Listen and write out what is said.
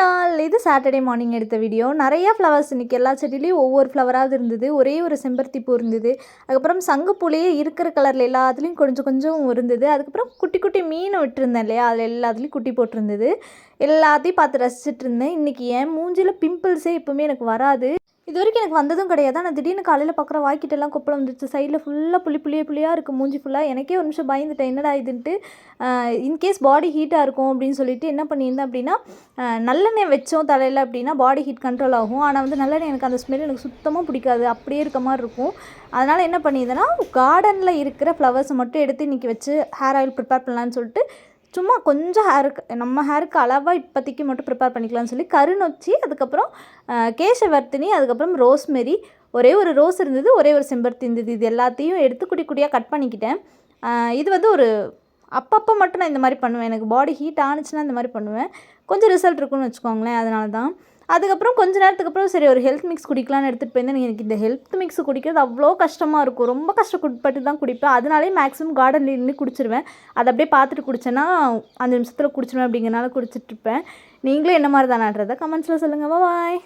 All இது Saturday morning எடுத்த video. நிறையா ஃப்ளவர்ஸ் இன்றைக்கி எல்லா செடியிலையும் ஒவ்வொரு ஃப்ளவராவது இருந்தது. ஒரே ஒரு செம்பருத்தி பூ இருந்தது. அதுக்கப்புறம் சங்குப்பூலேயே இருக்கிற கலரில் எல்லாத்துலேயும் கொஞ்சம் கொஞ்சம் இருந்தது. அதுக்கப்புறம் குட்டி குட்டி மீன் விட்டுருந்தேன் இல்லையா, அதில் எல்லாத்துலேயும் குட்டி போட்டிருந்தது. எல்லாத்தையும் பார்த்து ரசிச்சுட்டு இருந்தேன். இன்றைக்கி என் மூஞ்சியில் பிம்பிள்ஸே எப்போவுமே எனக்கு வராது. இது வரைக்கும் எனக்கு வந்ததும் கிடையாது. ஆனால் திடீர்னு காலையில் பார்க்குற வாய்க்கிட்டெல்லாம் கொப்பளம் வந்துருச்சு. சைடில் ஃபுல்லாக புள்ளியாக இருக்குது மூஞ்சி ஃபுல்லாக. எனக்கே ஒரு நிமிஷம் பயந்துட்டேன், என்னடா இதுன்ட்டு. இன்கேஸ் பாடி ஹீட்டாக இருக்கும் அப்படின்னு சொல்லிட்டு என்ன பண்ணியிருந்தேன் அப்படின்னா, நல்லெண்ணெய் வச்சோம் தலையில் அப்படின்னா பாடி ஹீட் கண்ட்ரோல் ஆகும். ஆனால் வந்து நல்லெண்ணெய் எனக்கு அந்த ஸ்மெல் எனக்கு சுத்தமாக பிடிக்காது, அப்படியே இருக்க மாதிரி இருக்கும். அதனால் என்ன பண்ணியிருந்தேன்னா, கார்டனில் இருக்கிற ஃப்ளவர்ஸை மட்டும் எடுத்து இன்றைக்கி வச்சு ஹேர் ஆயில் ப்ரிப்பேர் பண்ணலான்னு சொல்லிட்டு சும்மா கொஞ்சம் நம்ம ஹேருக்கு அளவாக இப்போதைக்கு மட்டும் ப்ரிப்பேர் பண்ணிக்கலாம்னு சொல்லி கருநொச்சி, அதுக்கப்புறம் கேசவர்த்தினி, அதுக்கப்புறம் ரோஸ்மெரி, ஒரே ஒரு ரோஸ் இருந்தது, ஒரே ஒரு செம்பருத்தி இருந்தது. இது எல்லாத்தையும் எடுத்து குட்டி குட்டியாக கட் பண்ணிக்கிட்டேன். இது வந்து ஒரு அப்பப்போ மட்டும் நான் இந்த மாதிரி பண்ணுவேன். எனக்கு பாடி ஹீட் ஆனிச்சுன்னா இந்த மாதிரி பண்ணுவேன். கொஞ்சம் ரிசல்ட் இருக்குன்னு வச்சுக்கோங்களேன், அதனால தான். அதுக்கப்புறம் கொஞ்ச நேரத்துக்கு அப்புறம் சரி ஒரு ஹெல்த் மிக்ஸ் குடிக்கலான்னு எடுத்துகிட்டு போயிருந்தேன். எனக்கு இந்த ஹெல்த் மிக்ஸ் குடிக்கிறது அவ்வளோ கஷ்டமாக இருக்கும். ரொம்ப கஷ்டப்பட்டு தான் குடிப்பேன். அதனாலே மேக்ஸிமம் கார்டனில் நின்று குடிச்சிருவேன். அதை அப்படியே பார்த்துட்டு குடித்தேன்னா 5 நிமிஷத்தில் குடிச்சிடுவேன். அப்படிங்கிறனால குடிச்சிட்ருப்பேன். நீங்களும் என்ன மாதிரி தானான்றதை கமெண்ட்ஸில் சொல்லுங்கள். பாய்.